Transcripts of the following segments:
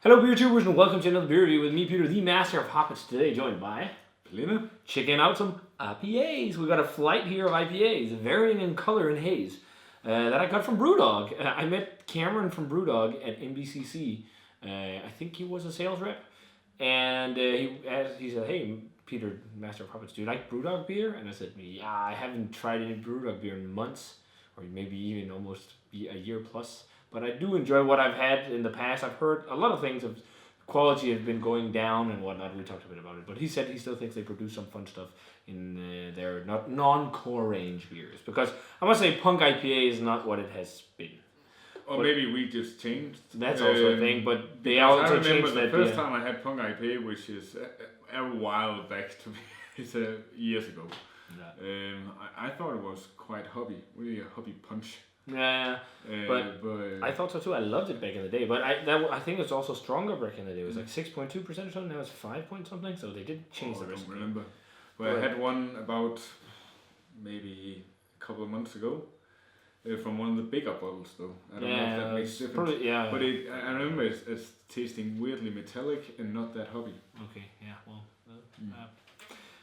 Hello beer tubers and welcome to another beer review with me, Peter, the master of hoppets, today joined by Lena. Checking out some IPAs. We got a flight here of IPAs, varying in color and haze, that I got from BrewDog. I met Cameron from BrewDog at MBCC. I think he was a sales rep, and he said, "Hey, Peter, master of hoppets, do you like BrewDog beer?" And I said, "Yeah, I haven't tried any BrewDog beer in months, or maybe even almost a year plus." But I do enjoy what I've had in the past. I've heard a lot of things of quality have been going down and whatnot. We talked a bit about it. But he said he still thinks they produce some fun stuff in their non-core range beers. Because I must say Punk IPA is not what it has been. Or but maybe we just changed. That's also a thing. But they also changed that. I remember the first time I had Punk IPA, which is a while back to me. It's years ago. Yeah. I thought it was quite hoppy. Really a hoppy punch. Yeah, but I thought so too. I loved it back in the day, but I think it's also stronger back in the day. It was like 6.2% or something. Now it's 5 point something. So they did change the recipe. I don't remember. But I had one about maybe a couple of months ago from one of the bigger bottles, though. I don't know if that makes difference. Probably, yeah. But I remember it's tasting weirdly metallic and not that hoppy. Okay. Yeah. Well.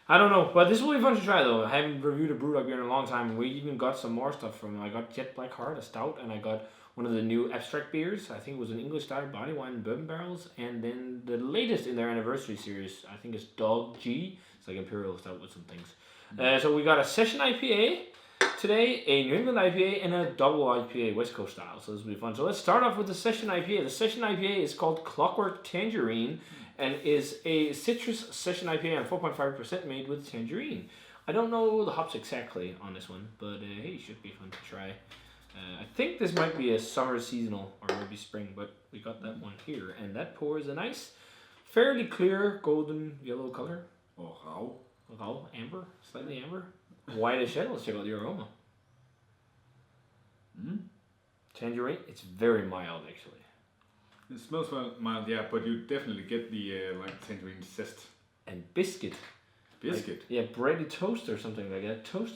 I don't know, but this will be fun to try though. I haven't reviewed a BrewDog beer in a long time, and we even got some more stuff from. I got Jet Black Heart, a stout, and I got one of the new abstract beers. I think it was an English style barley wine and bourbon barrels, and then the latest in their anniversary series, I think it's Dog G. It's like imperial stout with some things. So we got a session IPA today, a New England IPA, and a double IPA West Coast style. So this will be fun. So let's start off with the session IPA. The session IPA is called Clockwork Tangerine, and is a Citrus Session IPA on 4.5% made with tangerine. I don't know the hops exactly on this one, but hey, it should be fun to try. I think this might be a summer seasonal or maybe spring, but we got that one here, and that pour is a nice, fairly clear golden yellow color. Oh, how? Amber, slightly amber, white as shell. Let's check out the aroma. Tangerine. It's very mild actually. It smells mild, yeah, but you definitely get the like tangerine zest. And biscuit. Biscuit? Like, yeah, bready toast or something like that. Toast?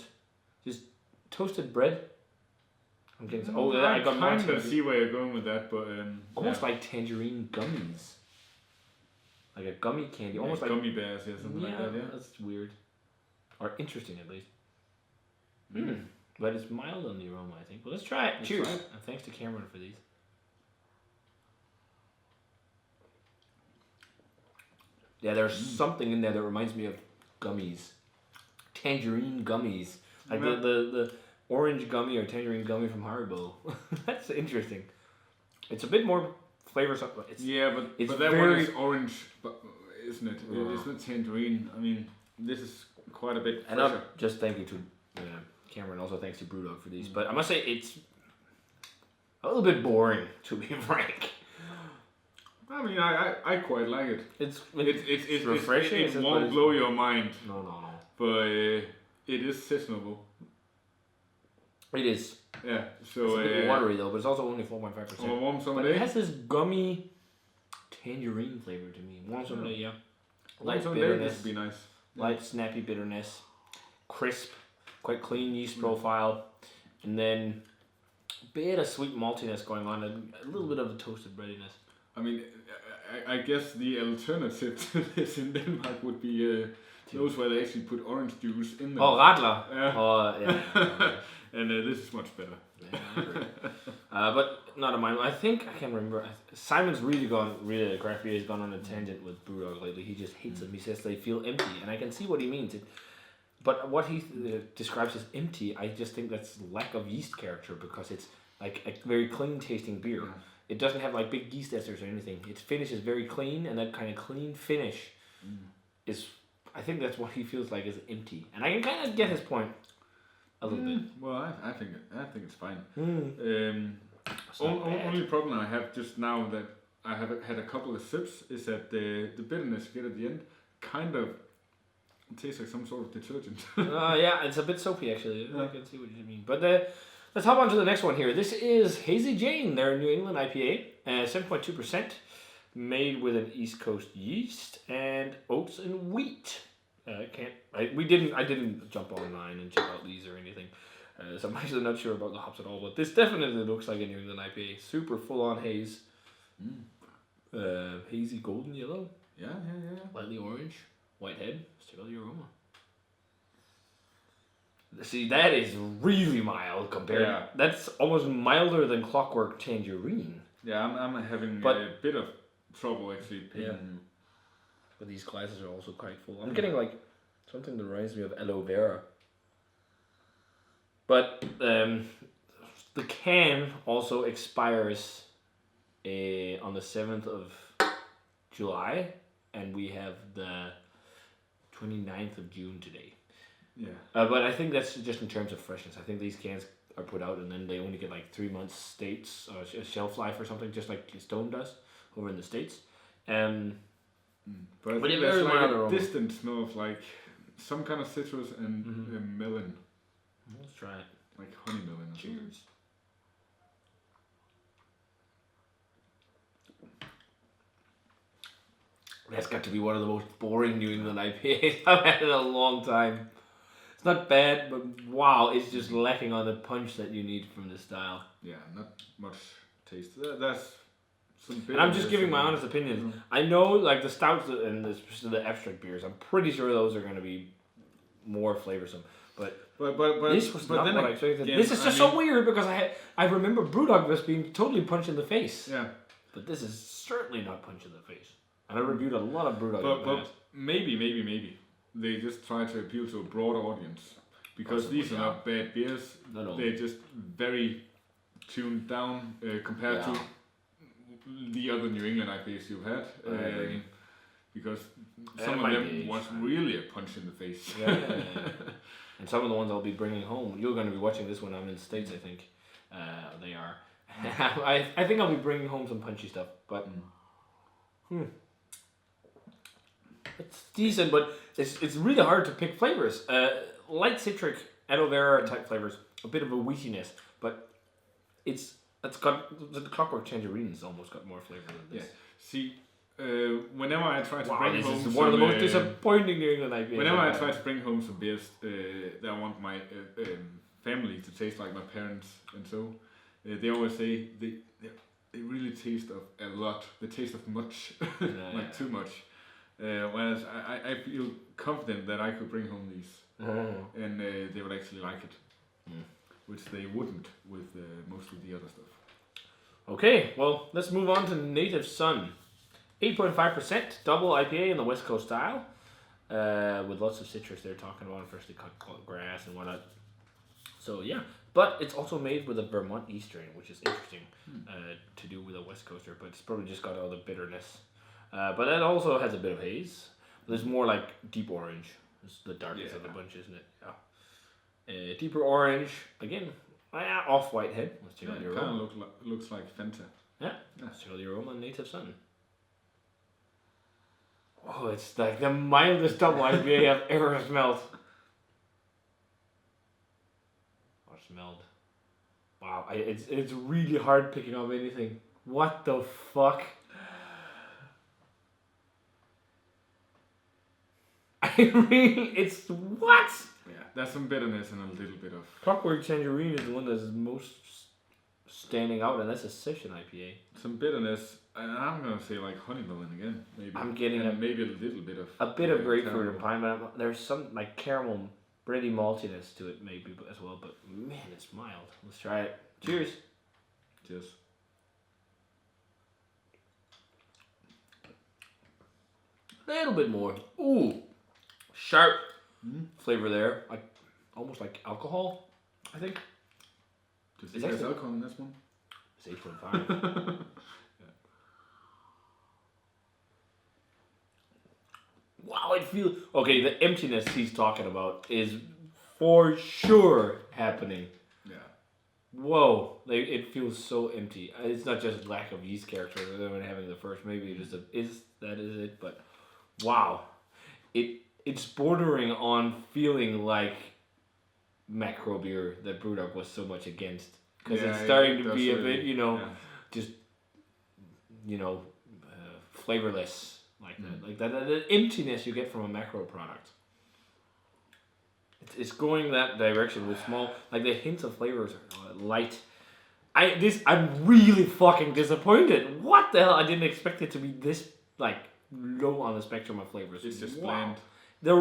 Just toasted bread? I'm getting I got kind of see where you're going with that, but almost like tangerine gummies. Like a gummy candy. Yeah, almost like gummy bears, yeah, something like that, yeah. That's weird. Or interesting at least. But it's mild on the aroma, I think. Well, let's try it. Cheers. And thanks to Cameron for these. Yeah, there's something in there that reminds me of gummies. Tangerine gummies. Like the orange gummy or tangerine gummy from Haribo. That's interesting. It's a bit more flavoursome. But that one is orange, isn't it? It's not tangerine. I mean, this is quite a bit fresher. And just thank you to Cameron, also thanks to BrewDog for these. But I must say, it's a little bit boring, to be frank. I mean, I quite like it. It's refreshing. It won't blow your mind. No. But it is seasonable. It is. Yeah. So it's a bit watery though, but it's also only 4.5%. On a warm summer day. But it has this gummy tangerine flavor to me. Warm summer day, yeah. Light bitterness. This would be nice. Light snappy bitterness, crisp, quite clean yeast profile, and then a bit of sweet maltiness going on, a little bit of a toasted breadiness. I mean, I guess the alternative to this in Denmark would be those where they actually put orange juice in them. Oh, Radler. Yeah. And this is much better. Yeah, but not a mind. I can't remember. Simon's really craft beer has gone on a tangent with BrewDog lately. He just hates them. He says they feel empty, and I can see what he means. But what he describes as empty, I just think that's lack of yeast character, because it's like a very clean tasting beer. Yeah. It doesn't have like big yeast esters or anything. Its finish is very clean, and that kind of clean finish is, I think that's what he feels like is empty. And I can kind of get his point a little bit. Well, I think it's fine. Only problem I have just now that I have had a couple of sips is that the bitterness you get at the end kind of tastes like some sort of detergent. Yeah, it's a bit soapy actually. I can see what you mean. But let's hop on to the next one here. This is Hazy Jane, their New England IPA, 7.2%, made with an East Coast yeast and oats and wheat. I didn't jump online and check out these or anything, so I'm actually not sure about the hops at all. But this definitely looks like a New England IPA. Super full on haze. Hazy golden yellow. Yeah. Lightly orange. White head. Let's check out the aroma. See, that is really mild compared. Yeah. That's almost milder than Clockwork Tangerine. Yeah, I'm having a bit of trouble actually picking. Yeah. But these glasses are also quite full. I'm getting like something that reminds me of aloe vera. But the can also expires on the 7th of July, and we have the 29th of June today. Yeah. But I think that's just in terms of freshness. I think these cans are put out and then they only get like 3 months States or shelf life or something, just like Stone does over in the States. But I think there's like a distant smell of like some kind of citrus and melon. Let's try it. Like honey melon. Cheers. That's got to be one of the most boring New England IPAs I've had in a long time. It's not bad, but wow, it's just lacking on the punch that you need from this style. Yeah, not much taste. That's some. And I'm just giving my honest opinion. I know, like the stouts and especially the abstract beers, I'm pretty sure those are going to be more flavorsome. But this was not what I expected. This is just so weird because I remember BrewDog just being totally punch in the face. Yeah. But this is certainly not punch in the face. And I reviewed a lot of BrewDog. But maybe they just try to appeal to a broader audience because possibly, these are not bad beers. No. They're just very tuned down compared to the other New England IPAs you've had. Because some of them was really a punch in the face. Yeah. And some of the ones I'll be bringing home. You're going to be watching this when I'm in the States, I think. They are. I think I'll be bringing home some punchy stuff, but. It's decent, but it's really hard to pick flavors. Light citric, aloe vera type flavors, a bit of a wheatiness, but it's got the Clockwork Tangerine's almost got more flavor than this. Yeah. See, whenever I try to bring home some, one of the most disappointing New England IPAs. Whenever I try to bring home some beers that I want my family to taste like my parents, and so they always say they really taste of a lot. They taste of much, like too much. Whereas I feel confident that I could bring home these and they would actually like it, which they wouldn't with most of the other stuff. Okay, well, let's move on to Native Son. 8.5% double IPA in the West Coast style with lots of citrus they're talking about, freshly cut grass and whatnot. So yeah, but it's also made with a Vermont yeast strain, which is interesting to do with a West Coaster, but it's probably just got all the bitterness. But that also has a bit of haze. There's more like deep orange. It's the darkest of the bunch, isn't it? Yeah. Deeper orange. Again, off-white head. Let's check out the aroma. Kind of looks like Fanta. Yeah. Let's check out the aroma on Native Son. Oh, it's like the mildest double IPA I've ever smelled. Or smelled. Wow, it's really hard picking up anything. What the fuck? It's what? Yeah, there's some bitterness and a little bit of... Clockwork Tangerine is the one that's most standing out, and that's a session IPA. Some bitterness, and I'm gonna say like honey melon again, maybe. I'm getting maybe a little bit of... A bit of grapefruit and pine, but there's some like caramel, bready maltiness to it maybe as well, but man, it's mild. Let's try it. Cheers. Cheers. A little bit more. Ooh. Sharp flavor there, like almost like alcohol, I think. Is there alcohol in this one? It's 8.5. Wow, it feels okay. The emptiness he's talking about is for sure happening. Yeah. Whoa, it feels so empty. It's not just lack of yeast character when having the first. Maybe it is it, but wow, it's bordering on feeling like macro beer that BrewDog was so much against, because it's starting to be a bit, just flavorless like that, like that the emptiness you get from a macro product. It's going that direction with small, like the hints of flavors are light. I'm really fucking disappointed. What the hell? I didn't expect it to be this like low on the spectrum of flavors. It's just bland. The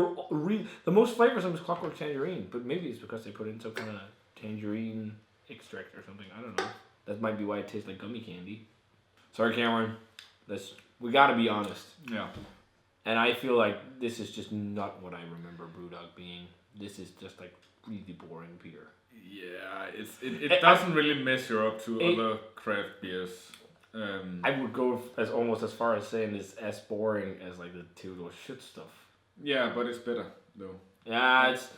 most flavorsome is Clockwork Tangerine, but maybe it's because they put in some kind of tangerine extract or something. I don't know. That might be why it tastes like gummy candy. Sorry, Cameron. We gotta be honest. Yeah. And I feel like this is just not what I remember BrewDog being. This is just like really boring beer. Yeah, it doesn't really measure up to other craft beers. I would go almost as far as saying it's as boring as like the TMOH shit stuff. Yeah, but it's better though. Yeah, it's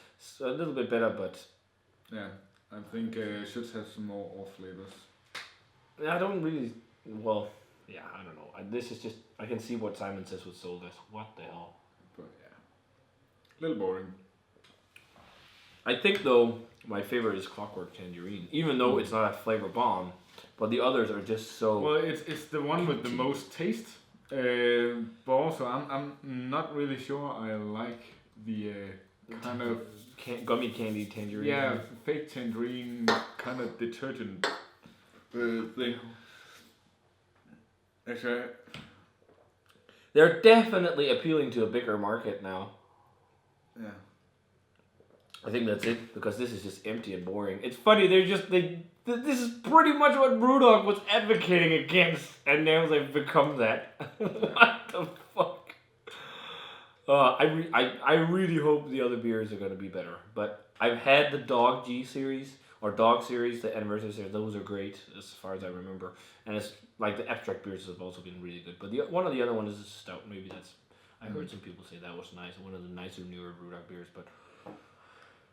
a little bit better, but yeah, I think should have some more off flavors. I don't really. Well, yeah, I don't know. This is just I can see what Simon says was sold as. What the hell? But yeah, a little boring. I think though my favorite is Clockwork Tangerine, even though it's not a flavor bomb, but the others are just so. Well, it's the one with the most taste. But also I'm not really sure I like the kind of gummy candy tangerine. Yeah, fake tangerine kind of detergent thing. Actually, they're definitely appealing to a bigger market now. Yeah. I think that's it, because this is just empty and boring. It's funny, this is pretty much what BrewDog was advocating against, and now they've become that. What the fuck? I really hope the other beers are going to be better, but I've had the Dog series, the anniversary series, those are great, as far as I remember, and it's like the abstract beers have also been really good, but one of the other ones is a stout, maybe that's, I heard some people say that was nice, one of the nicer, newer BrewDog beers, but...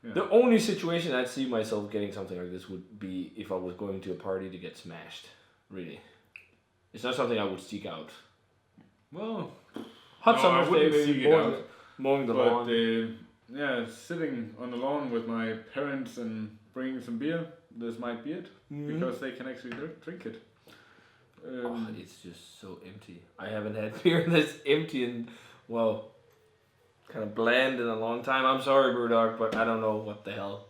Yeah. The only situation I'd see myself getting something like this would be if I was going to a party to get smashed. Really. It's not something I would seek out. Well, hot summer's day, mowing the lawn. Yeah, sitting on the lawn with my parents and bringing some beer, this might be it. Because they can actually drink it. It's just so empty. I haven't had beer that's empty and, well... kind of bland in a long time. I'm sorry, BrewDog, but I don't know what the hell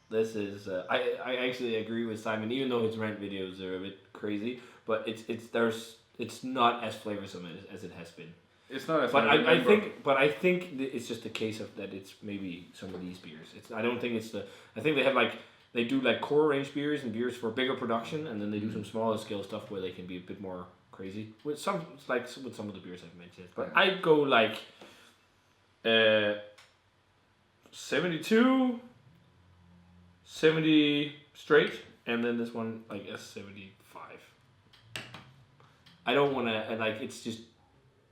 this is. I actually agree with Simon, even though his rant videos are a bit crazy, but it's not as flavorsome as it has been. It's not as. But I think it's just a case of that. It's maybe some of these beers. I don't think it's the. I think they have they do core range beers and beers for bigger production, and then they do some smaller scale stuff where they can be a bit more crazy with some of the beers I've mentioned. But I'd go 72, 70 straight, and then this one I guess 75. I don't want to it's just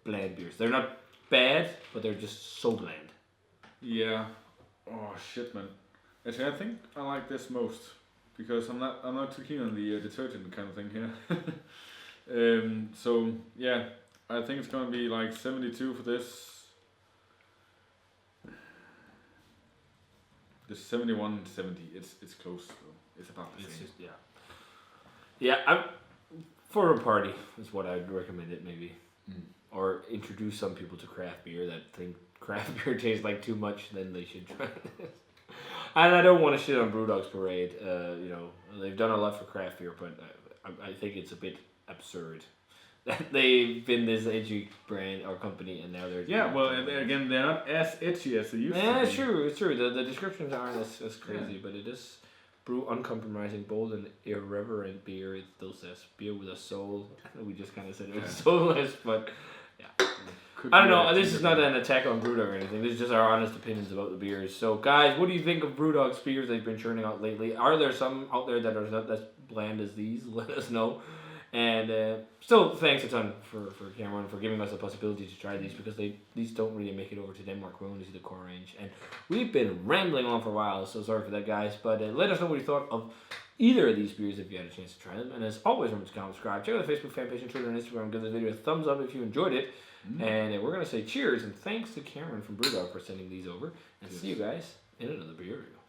bland beers. They're not bad, but they're just so bland. Yeah. Oh shit, man. Actually, I think I like this most because I'm not too keen on the detergent kind of thing here. So yeah, I think it's gonna be 72 for this. The 71, 70, it's close though. It's about the same. Yeah. For a party is what I'd recommend it maybe, or introduce some people to craft beer that think craft beer tastes like too much. Then they should try this. And I don't want to shit on BrewDog's parade. They've done a lot for craft beer, but I think it's a bit absurd. They've been this edgy brand or company, and now they're... Yeah, well, and again, they're not as edgy as they used to be. Yeah, it's true. The descriptions aren't as crazy, but it is brew uncompromising, bold, and irreverent beer. It still says beer with a soul. We just kind of said it was soulless, but yeah. I don't know. This is not an attack on BrewDog or anything. This is just our honest opinions about the beers. So, guys, what do you think of BrewDog's beers they've been churning out lately? Are there some out there that are not as bland as these? Let us know. And still, thanks a ton for Cameron for giving us the possibility to try these, because these don't really make it over to Denmark. We only see the core range, and we've been rambling on for a while, so sorry for that, guys. But let us know what you thought of either of these beers if you had a chance to try them. And as always, remember to comment, subscribe, check out the Facebook fan page and Twitter and Instagram. Give the video a thumbs up if you enjoyed it. And we're gonna say cheers and thanks to Cameron from BrewDog for sending these over. And see you guys in another beer review.